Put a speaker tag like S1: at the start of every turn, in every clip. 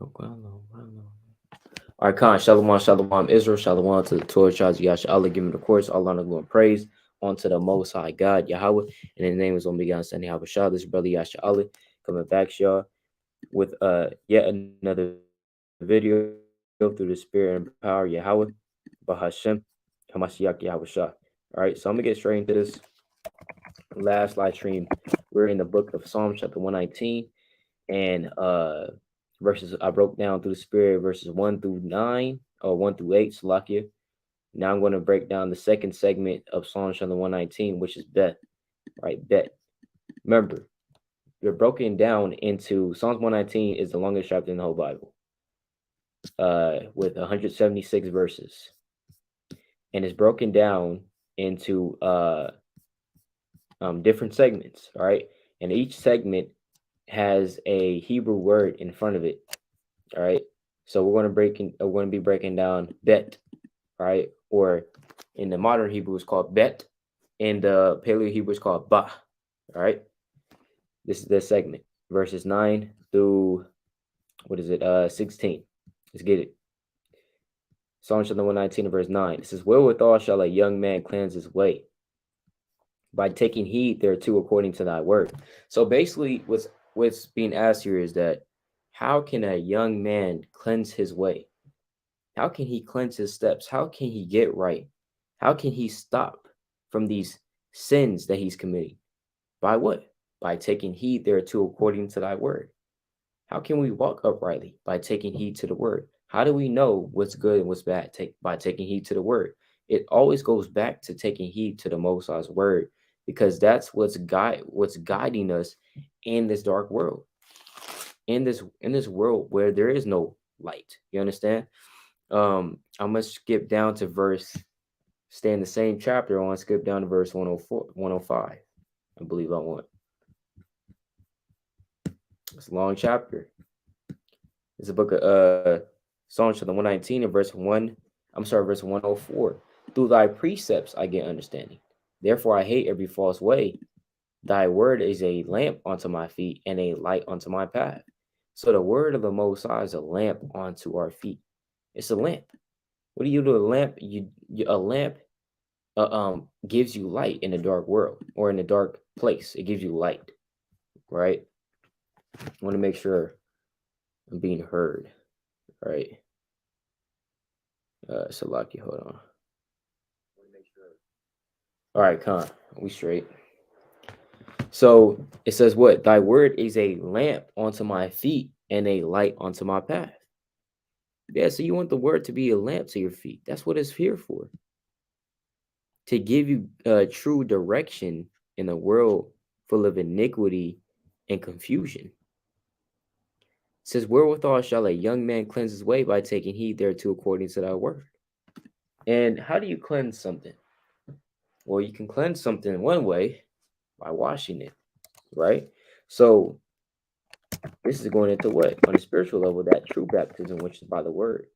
S1: All right, Khan, Shalom, Shalom, Israel, Shalom to the Torah, Shaz, Yasharala, give me the course, Allah, and glory and praise unto the Most High God, Yahweh, and in the name is only God, Sunday, Habashah, this brother Yasharala, coming back, y'all, with yet another video through the spirit and power, Yahweh, Bahashem, Hamashiach, Yahushua. All right, so I'm gonna get straight into this last live stream. We're in the book of Psalms, chapter 119, and verses I broke down through the spirit verses 1 through 9 or 1 through 8, Salakia. Now I'm going to break down the second segment of Psalms chapter 119, which is Bet. Right, Bet. Remember, you're broken down into Psalms 119 is the longest chapter in the whole Bible, with 176 verses, and it's broken down into different segments. All right, and each segment has a Hebrew word in front of it. All right, so we're going to be breaking down Bet, right? Or in the modern Hebrew, it's called Bet. In the Paleo Hebrew, it's called Ba. All right, this is the segment, verses 9 through 16. Let's get it. Psalm chapter 119 verse 9. It says, "Wherewithal shall a young man cleanse his way? By taking heed thereto according to thy word." So basically, what's being asked here is that how can a young man cleanse his way? How can he cleanse his steps? How can he get right? How can he stop from these sins that he's committing? By what? By taking heed thereto according to thy word. How can we walk uprightly? By taking heed to the word. How do we know what's good and what's bad? By taking heed to the word. It always goes back to taking heed to the Most High's word, because that's what's guiding us in this dark world, in this world where there is no light. You understand? I'm gonna skip down to stay in the same chapter. I want to skip down to verse 104, 105. I believe I want. It's a long chapter. It's a book of Psalms chapter 119 and verse 104. Through thy precepts I get understanding. Therefore I hate every false way. Thy word is a lamp unto my feet and a light unto my path. So the word of the Most High is a lamp unto our feet. It's a lamp. What do you do? A lamp, a lamp gives you light in a dark world or in a dark place. It gives you light, right? I want to make sure I'm being heard, right? Salaki, hold on. All right, Khan, we straight. So it says what? Thy word is a lamp unto my feet and a light unto my path. Yeah, so you want the word to be a lamp to your feet. That's what it's here for. To give you true direction in a world full of iniquity and confusion. It says, "Wherewithal shall a young man cleanse his way? By taking heed thereto according to thy word." And how do you cleanse something? Well, you can cleanse something in one way by washing it, right? So this is going into what? On a spiritual level, that true baptism, which is by the word.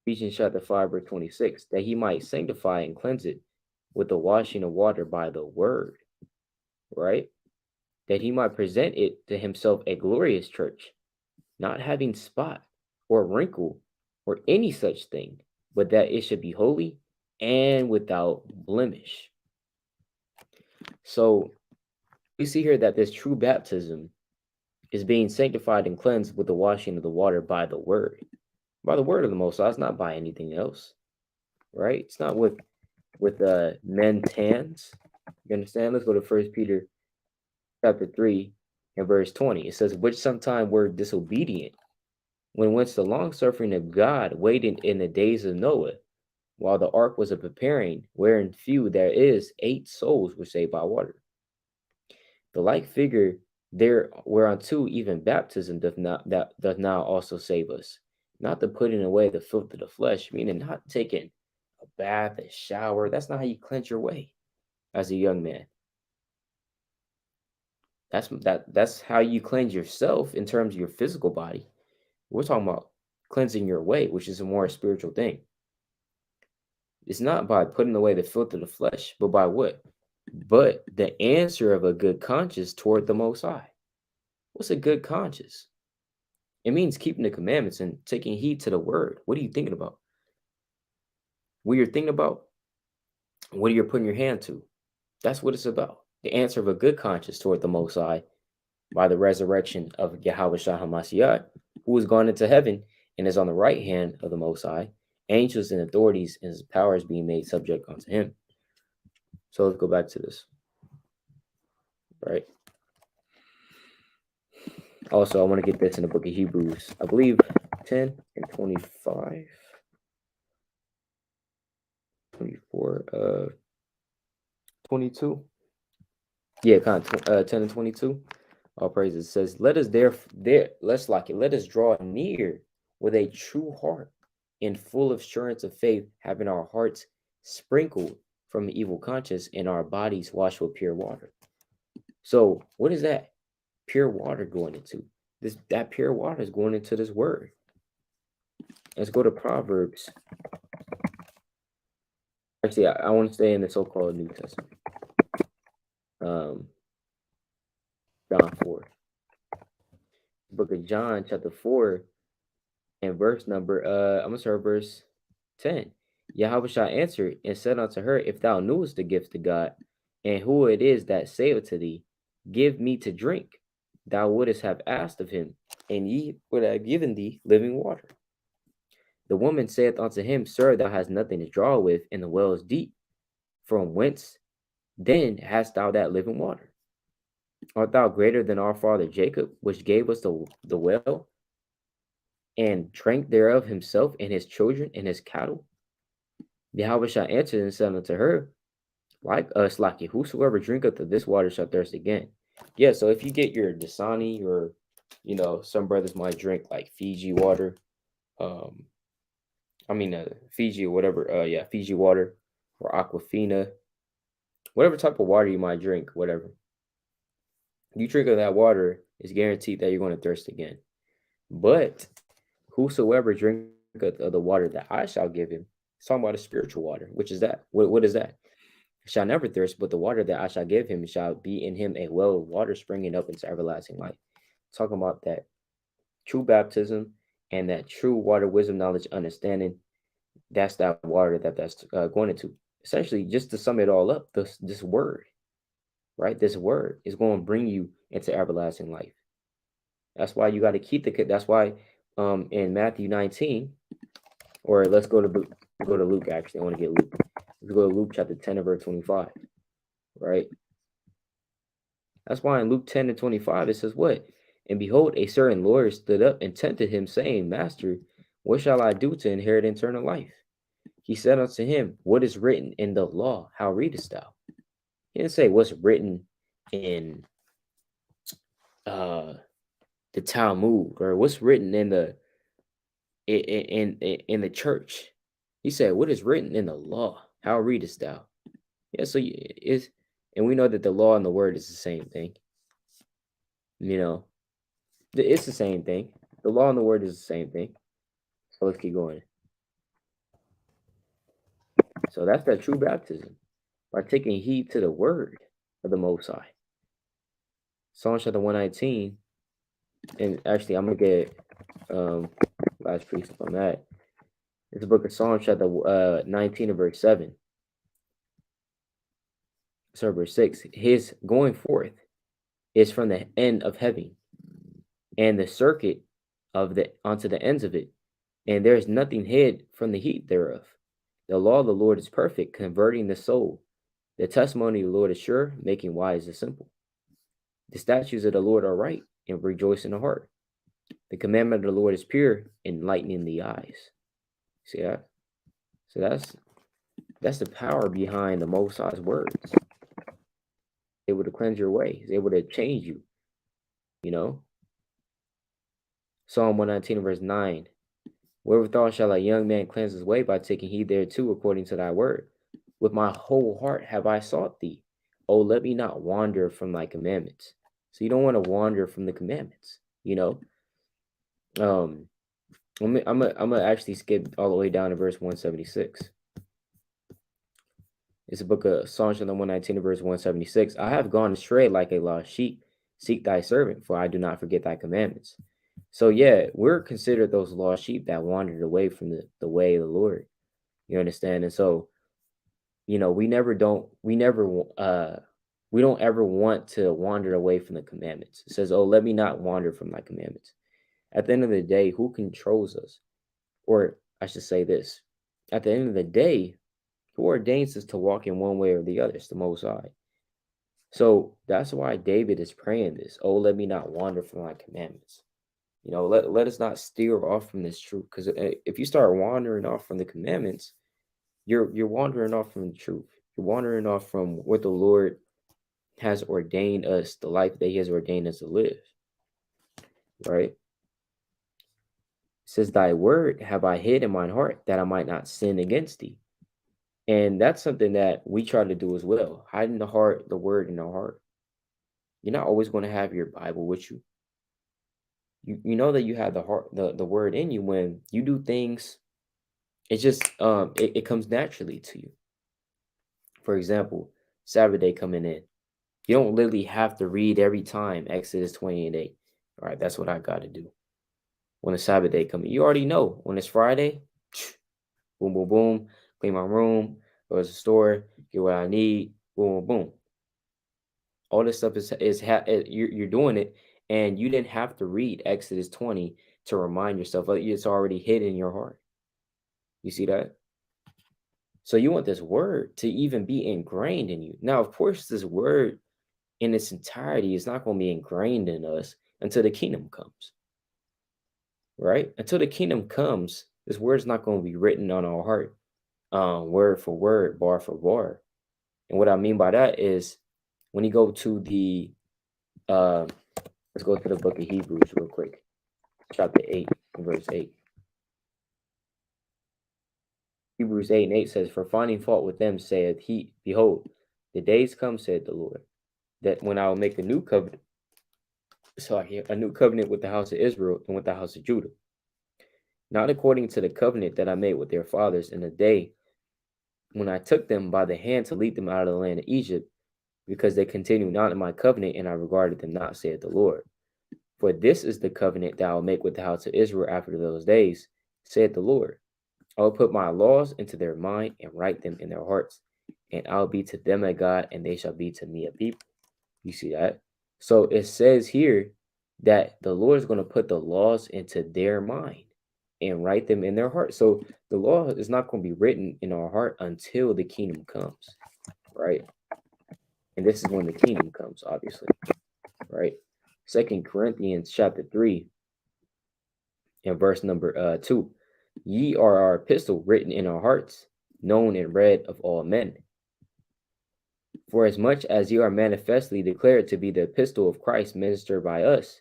S1: Ephesians chapter 5, verse 26, that he might sanctify and cleanse it with the washing of water by the word, right? That he might present it to himself a glorious church, not having spot or wrinkle or any such thing, but that it should be holy and without blemish. So we see here that this true baptism is being sanctified and cleansed with the washing of the water by the word of the Most High. It's not by anything else, right? It's not with men's hands. You understand? Let's go to 1 Peter chapter 3 and verse 20. It says, "Which sometime were disobedient, when once the long suffering of God waited in the days of Noah, while the ark was a preparing, wherein few there is 8 souls were saved by water. The like figure there whereunto even baptism doth now also save us, not the putting away the filth of the flesh," meaning not taking a bath, a shower. That's not how you cleanse your way as a young man. That's how you cleanse yourself in terms of your physical body. We're talking about cleansing your way, which is a more spiritual thing. It's not by putting away the filth of the flesh, but by what? But the answer of a good conscience toward the Most High. What's a good conscience? It means keeping the commandments and taking heed to the word. What are you thinking about? What you're thinking about, what you're putting your hand to. That's what it's about. The answer of a good conscience toward the Most High by the resurrection of Yahweh Shah HaMashiach, who has gone into heaven and is on the right hand of the Most High, angels and authorities and his powers being made subject unto him. So let's go back to this, right? Also, I want to get this in the book of Hebrews, I believe 10 and 25, 24, 22. Yeah, kind of 10 and 22. All praises. It says, let us let us draw near with a true heart in full assurance of faith, having our hearts sprinkled from the evil conscience and our bodies washed with pure water. So what is that pure water going into? That pure water is going into this word. Let's go to Proverbs. Actually, I want to stay in the so-called New Testament. John 4. Book of John, chapter 4, and verse number, I'm going to start verse 10. Yahweh answered and said unto her, if thou knewest the gift of God, and who it is that saith to thee, give me to drink, thou wouldest have asked of him, and he would have given thee living water. The woman saith unto him, Sir, thou hast nothing to draw with, and the well is deep. From whence then hast thou that living water? Art thou greater than our father Jacob, which gave us the well, and drank thereof himself and his children and his cattle? Yahweh answered and said unto her, like us, like whosoever drinketh of this water shall thirst again. Yeah, so if you get your Dasani, or some brothers might drink like Fiji water, Fiji or whatever, Fiji water or Aquafina, whatever type of water you might drink, whatever. You drink of that water, it's guaranteed that you're going to thirst again. But whosoever drinketh of the water that I shall give him, it's talking about a spiritual water, which is that. What is that? Shall never thirst, but the water that I shall give him shall be in him a well of water springing up into everlasting life. Talking about that true baptism and that true water, wisdom, knowledge, understanding. That's that water that's going into. Essentially, just to sum it all up, this word, right? This word is going to bring you into everlasting life. That's why you got to keep that's why in Matthew 19, or let's go to Luke, actually. I want to get Luke. Let's go to Luke chapter 10 and verse 25, right? That's why in Luke 10 and 25, it says what? And behold, a certain lawyer stood up and tempted him, saying, Master, what shall I do to inherit eternal life? He said unto him, what is written in the law? How readest thou? He didn't say what's written in the Talmud, or what's written in the in the church. He said, what is written in the law? How readest thou? Yeah, so and we know that the law and the word is the same thing. It's the same thing. The law and the word is the same thing. So let's keep going. So that's that true baptism, by taking heed to the word of the Most High. Psalm chapter 119, and actually I'm gonna get last precept on that. It's the book of Psalm chapter 19 and verse 7. So verse 6, his going forth is from the end of heaven, and the circuit of unto the ends of it, and there is nothing hid from the heat thereof. The law of the Lord is perfect, converting the soul. The testimony of the Lord is sure, making wise the simple. The statutes of the Lord are right, and rejoice in the heart. The commandment of the Lord is pure, enlightening the eyes. See that? So that's the power behind the Most High's words. Able to cleanse your way. He's able to change you. Psalm 119 verse 9. Wherewithal shall a young man cleanse his way? By taking heed thereto according to thy word. With my whole heart have I sought thee. Oh, let me not wander from thy commandments. So you don't want to wander from the commandments. I'm gonna actually skip all the way down to verse 176. It's a book of Psalms 119 verse 176. I have gone astray like a lost sheep. Seek thy servant, for I do not forget thy commandments. So yeah, we're considered those lost sheep that wandered away from the way of the Lord. You understand? And so, we don't ever want to wander away from the commandments. It says, "Oh, let me not wander from thy commandments." At the end of the day, who controls us? Or I should say this: at the end of the day, who ordains us to walk in one way or the other? It's the Most High. So that's why David is praying this. Oh, let me not wander from thy commandments. Let us not steer off from this truth. Because if you start wandering off from the commandments, you're wandering off from the truth. You're wandering off from what the Lord has ordained us, the life that He has ordained us to live. Right? It says, "Thy word have I hid in mine heart, that I might not sin against thee." And that's something that we try to do as well. Hide in the heart, the word in our heart. You're not always going to have your Bible with you. You know that you have the heart, the word in you when you do things. It's just it comes naturally to you. For example, Sabbath day coming in. You don't literally have to read every time Exodus 20:8. All right, that's what I got to do. When the Sabbath day coming, you already know. When it's Friday, boom, boom, boom, clean my room, go to the store, get what I need, boom, boom, boom. All this stuff you're doing it, and you didn't have to read Exodus 20 to remind yourself. It's already hidden in your heart. You see that? So you want this word to even be ingrained in you. Now, of course, this word in its entirety is not going to be ingrained in us until the kingdom comes, right? Until the kingdom comes, this word is not going to be written on our heart, word for word, bar for bar. And what I mean by that is when you go to uh, let's go to the book of Hebrews real quick, chapter 8, verse 8. Hebrews 8:8 says, "For finding fault with them saith he, Behold, the days come, said the Lord, that when I will make a new covenant with the house of Israel and with the house of Judah, not according to the covenant that I made with their fathers in the day when I took them by the hand to lead them out of the land of Egypt, because they continued not in my covenant, and I regarded them not, saith the Lord. For this is the covenant that I will make with the house of Israel after those days, saith the Lord. I will put my laws into their mind and write them in their hearts, and I'll be to them a God, and they shall be to me a people." You see that? So it says here that the Lord is going to put the laws into their mind and write them in their heart. So the law is not going to be written in our heart until the kingdom comes, right? And this is when the kingdom comes, obviously, right? 2 Corinthians chapter 3 and verse number 2. "Ye are our epistle written in our hearts, known and read of all men. For as much as ye are manifestly declared to be the epistle of Christ ministered by us,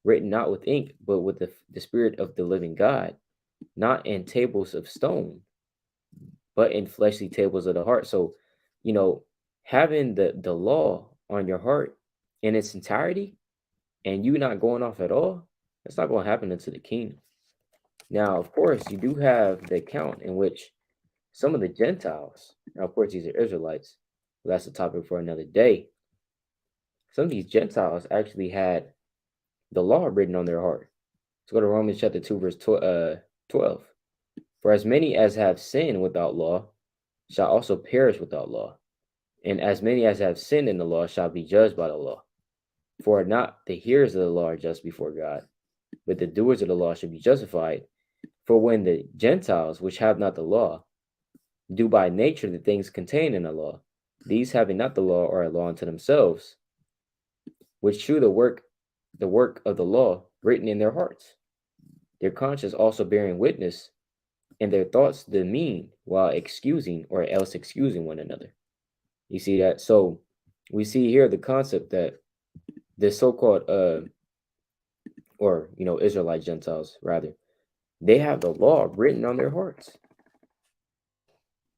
S1: written not with ink, but with the Spirit of the living God, not in tables of stone, but in fleshly tables of the heart." So, having the law on your heart in its entirety and you not going off at all, that's not going to happen into the kingdom. Now, of course, you do have the account in which some of the Gentiles, now, of course, these are Israelites, but that's a topic for another day. Some of these Gentiles actually had the law written on their heart. Let's go to Romans chapter 2, verse 12. "For as many as have sinned without law shall also perish without law. And as many as have sinned in the law shall be judged by the law. For not the hearers of the law are just before God, but the doers of the law should be justified. For when the Gentiles, which have not the law, do by nature the things contained in the law, these having not the law are a law unto themselves, which shew the work of the law written in their hearts, their conscience also bearing witness, and their thoughts demean, while excusing or else excusing one another." You see that? So we see here the concept that the so-called Israelite Gentiles rather, they have the law written on their hearts.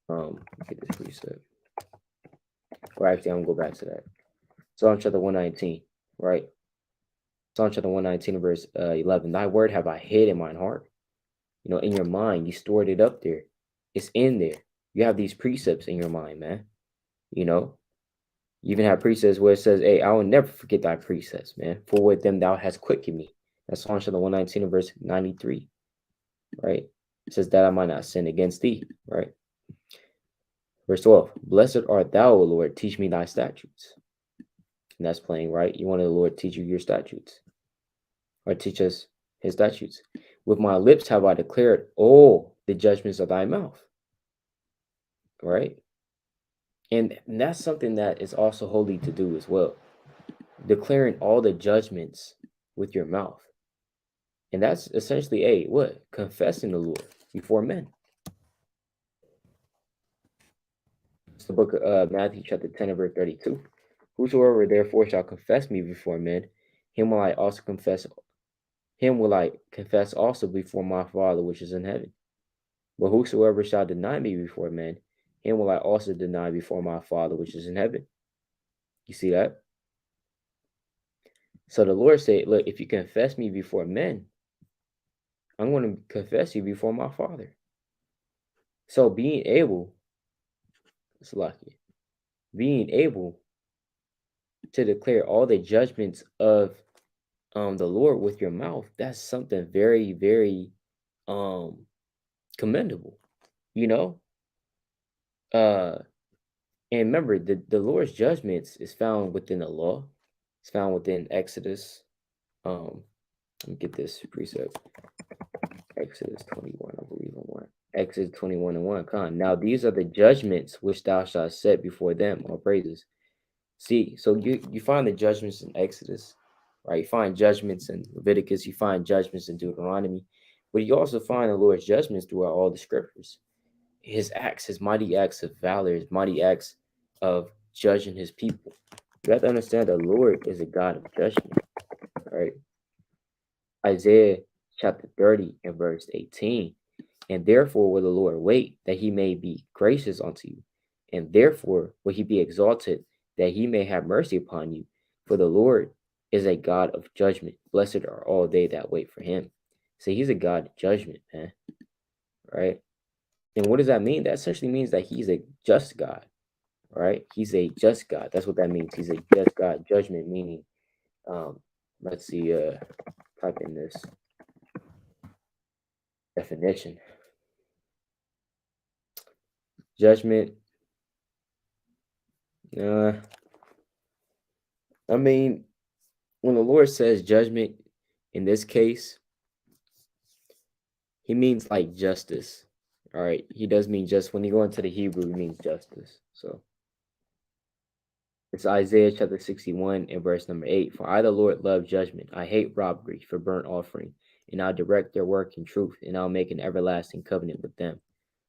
S1: Get this precept. Or actually, I'm gonna go back to that. Psalm chapter 119, right? Psalm chapter 119, verse 11. "Thy word have I hid in mine heart." In your mind, you stored it up there. It's in there. You have these precepts in your mind, man. You even have precepts where it says, "Hey, I will never forget thy precepts, man. For with them thou hast quickened me." That's Psalm chapter 119 and verse 93, right? It says that I might not sin against thee, right? Verse 12, blessed art thou, O Lord, teach me thy statutes. And that's plain, right? You want the Lord teach you your statutes, or teach us his statutes. With my lips have I declared all the judgments of thy mouth, right? And that's something that is also holy to do as well. Declaring all the judgments with your mouth. And that's essentially what? Confessing the Lord before men. It's the book of Matthew chapter 10 and verse 32. Whosoever therefore shall confess me before men, him will I confess also before my Father which is in heaven. But whosoever shall deny me before men, him will I also deny before my Father which is in heaven. You see that? So the Lord said, look, if you confess me before men, I'm going to confess you before my Father. So being able to declare all the judgments of the Lord with your mouth, that's something very, very commendable, you know? And remember, the Lord's judgments is found within the law. It's found within Exodus. Let me get this precept. Exodus 21, I believe I'm right. Exodus 21 and 1. Now these are the judgments which thou shalt set before them. All praises. See, so you find the judgments in Exodus, right? You find judgments in Leviticus. You find judgments in Deuteronomy. But you also find the Lord's judgments throughout all the scriptures. His acts, his mighty acts of valor, his mighty acts of judging his people. You have to understand the Lord is a God of judgment, right? Isaiah chapter 30 and verse 18. And therefore will the Lord wait, that he may be gracious unto you. And therefore will he be exalted, that he may have mercy upon you. For the Lord is a God of judgment. Blessed are all they that wait for him. See, he's a God of judgment, man. Right? And what does that mean? That essentially means that he's a just God. Right? He's a just God. That's what that means. He's a just God. Judgment meaning, let's see, type in this definition. Judgment. I mean, when the Lord says judgment, in this case, he means like justice. All right. He does mean just. When you go into the Hebrew, he means justice. So it's Isaiah chapter 61 and verse number 8. For I, the Lord, love judgment. I hate robbery for burnt offering. And I'll direct their work in truth. And I'll make an everlasting covenant with them.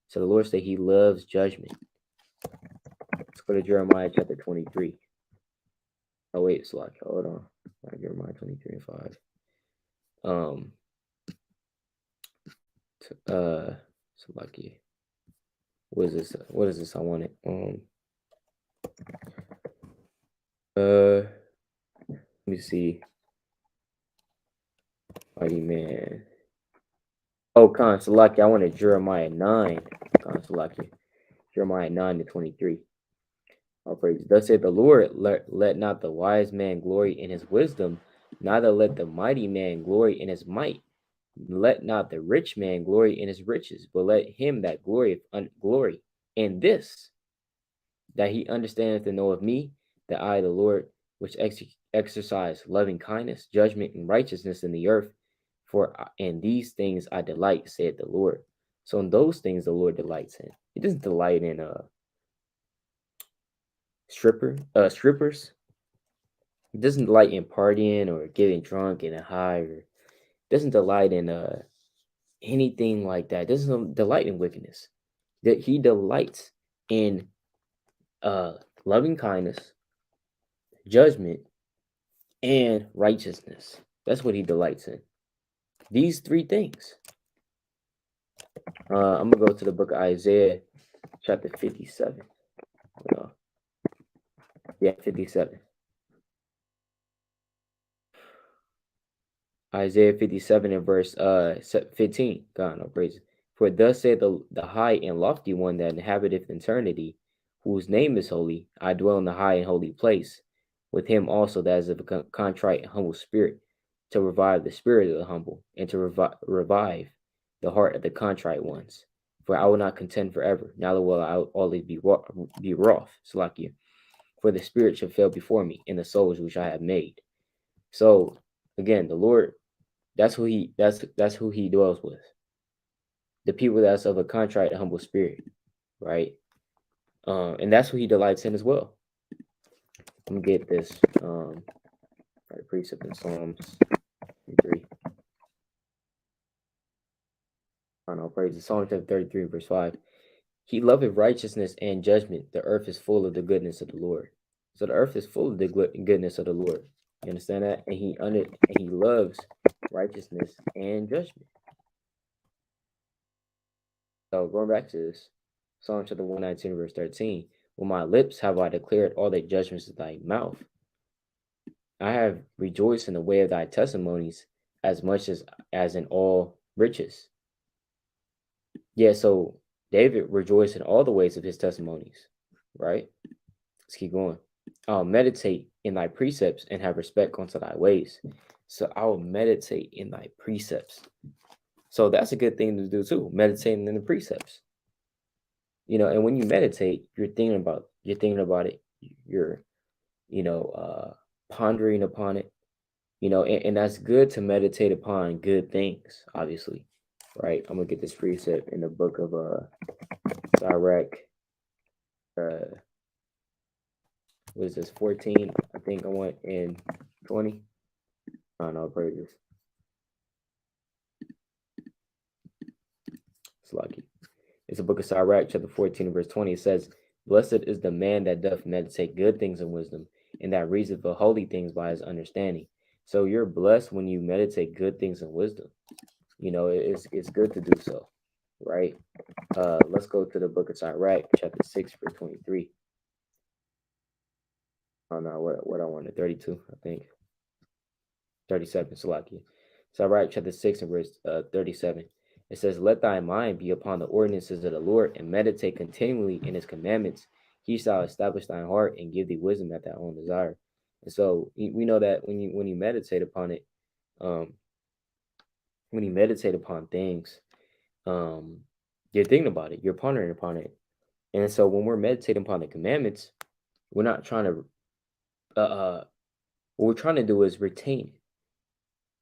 S1: So the Lord said he loves judgment. Let's go to Jeremiah chapter 23. Oh, wait, it's like, hold on. Jeremiah 23 and 5. So lucky. What is this? What is this? I want it. Let me see. Mighty man. Oh, Salaki, I wanted Jeremiah 9. Salaki. Jeremiah 9 to 23. All praise. Thus said the Lord, let not the wise man glory in his wisdom, neither let the mighty man glory in his might. Let not the rich man glory in his riches, but let him that glorieth glory in this, that he understandeth and knoweth me, that I, the Lord, which exercise loving kindness, judgment, and righteousness in the earth, for in these things I delight, said the Lord. So in those things the Lord delights in. He doesn't delight in strippers. He doesn't delight in partying or getting drunk and high, or doesn't delight in anything like that. Doesn't delight in wickedness. That he delights in loving kindness, judgment, and righteousness. That's what he delights in. These three things. I'm gonna go to the book of Isaiah, chapter 57. 57. Isaiah 57 and verse 15. God, no praise. For thus said the high and lofty one that inhabiteth eternity, whose name is holy, I dwell in the high and holy place, with him also that is of a contrite and humble spirit, to revive the spirit of the humble, and to revive the heart of the contrite ones. For I will not contend forever, neither will I always be wroth, Salakia. For the spirit shall fail before me, and the souls which I have made. So again, the Lord, that's who he dwells with. The people that's of a contrite and humble spirit, right? And that's who he delights in as well. Let me get this precept in Psalms 3. I don't know, praise the Psalm 33, verse 5. He loveth righteousness and judgment. The earth is full of the goodness of the Lord. So the earth is full of the goodness of the Lord. You understand that? And he loves righteousness and judgment. So going back to this, Psalm chapter 119, verse 13. With my lips have I declared all the judgments of thy mouth. I have rejoiced in the way of thy testimonies as much as in all riches. Yeah, so David rejoiced in all the ways of his testimonies, right? Let's keep going. I'll meditate in thy precepts and have respect unto thy ways. So I will meditate in thy precepts. So that's a good thing to do too, meditating in the precepts. You know, and when you meditate, you're thinking about it. You're, pondering upon it. You know, and that's good to meditate upon good things, obviously, right? I'm gonna get this precept in the book of Sirach. What is this, 14? I think I went in 20. I don't know, praises. It's lucky. It's a book of Sirach, chapter 14, verse 20. It says, blessed is the man that doth meditate good things and wisdom, and that reasoneth the holy things by his understanding. So you're blessed when you meditate good things and wisdom. You know, it's good to do so, right? Let's go to the book of Sirach, chapter 6, verse 23. Oh no, what I wanted, 32, I think. 37, Salakia. Sirach chapter 6 and verse 37. It says, let thy mind be upon the ordinances of the Lord, and meditate continually in his commandments. He shall establish thine heart and give thee wisdom at thy own desire. And so we know that when you meditate upon it, when you meditate upon things, you're thinking about it, you're pondering upon it. And so when we're meditating upon the commandments, we're not trying to what we're trying to do is retain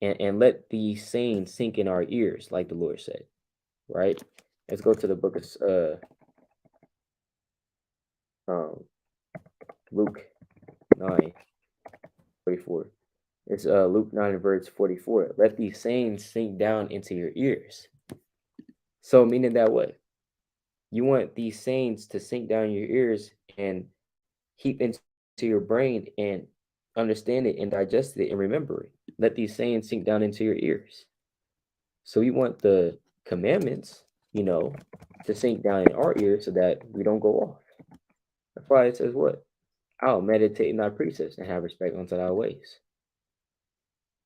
S1: it and let the saying sink in our ears, like the Lord said, right? Let's go to the book of Luke 9:44. It's Luke 9 verse 44. Let these sayings sink down into your ears. So meaning that what? You want these sayings to sink down your ears and heap into your brain and understand it and digest it and remember it. Let these sayings sink down into your ears. So we want the commandments, to sink down in our ears so that we don't go off. That's why it says what? I'll meditate in thy precepts and have respect unto thy ways.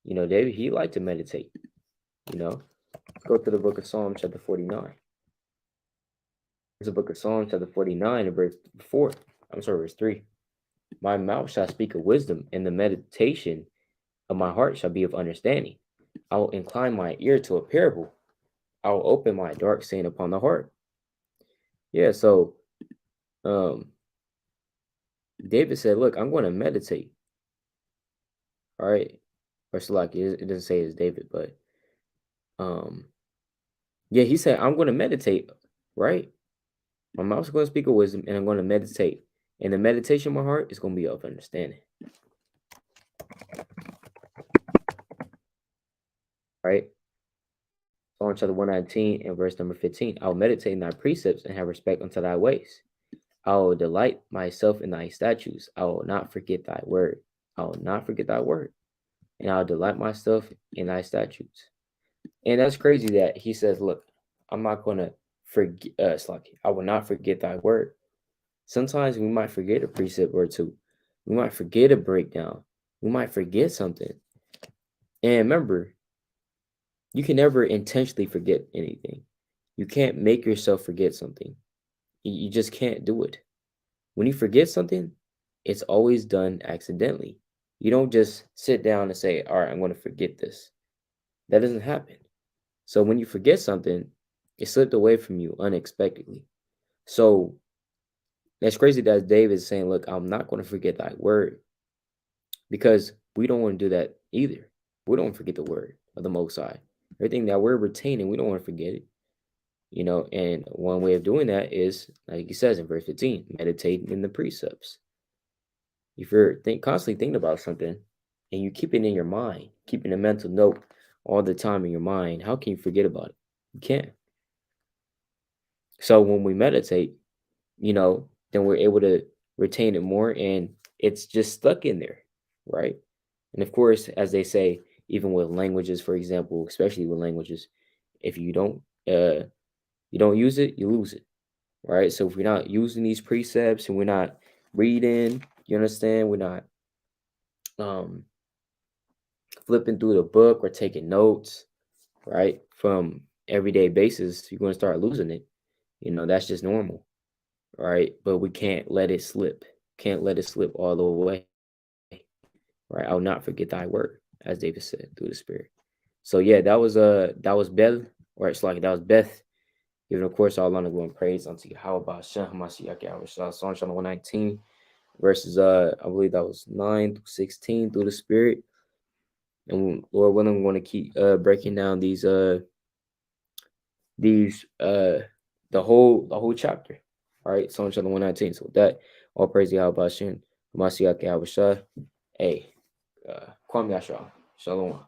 S1: David, he liked to meditate. Let's go to the book of Psalms chapter 49. It's the book of Psalms chapter 49 and verse 3. My mouth shall speak of wisdom, and the meditation of my heart shall be of understanding. I will incline my ear to a parable. I will open my dark saying upon the heart. Yeah, so David said, look, I'm going to meditate. All right. Or Salaki, it doesn't say it's David, but yeah, he said, I'm going to meditate, right? My mouth's going to speak of wisdom, and I'm going to meditate. And the meditation of my heart is going to be of understanding. Right? Psalm chapter 119 and verse number 15. I will meditate in thy precepts and have respect unto thy ways. I will delight myself in thy statutes. I will not forget thy word. I will not forget thy word. And I'll delight myself in thy statutes. And that's crazy that he says, look, I'm not going to forget, I will not forget thy word. Sometimes we might forget a precept or two. We might forget a breakdown. We might forget something. And remember, you can never intentionally forget anything. You can't make yourself forget something. You just can't do it. When you forget something, it's always done accidentally. You don't just sit down and say, all right, I'm going to forget this. That doesn't happen. So when you forget something, it slipped away from you unexpectedly. So that's crazy that David is saying, look, I'm not going to forget thy word, because we don't want to do that either. We don't forget the word of the Most High. Everything that we're retaining, we don't want to forget it. And one way of doing that is, like he says in verse 15, meditating in the precepts. If you're constantly thinking about something and you keep it in your mind, keeping a mental note all the time in your mind, how can you forget about it? You can't. So when we meditate, then we're able to retain it more, and it's just stuck in there, right? And of course, as they say, even with languages, for example, especially with languages, if you don't use it, you lose it, right? So if we're not using these precepts and we're not reading, you understand, we're not flipping through the book or taking notes, right, from everyday basis, you're going to start losing it. That's just normal, right? But we can't let it slip. Can't let it slip all the way, right? I'll not forget thy word, as David said, through the Spirit. So yeah, that was Bel, or it's like that was Beth, giving of course all honor and praise unto Yahweh Shem Hamashiach Yahweh Psalm 119, verses I believe that was 9 through 16 through the Spirit. And Lord willing, we're going to keep breaking down the whole chapter. All right, Psalm 119. So with that, all praise Yahweh Shem Hamashiach Yahweh Shah. Hey, Kwam Yasha. Shalom.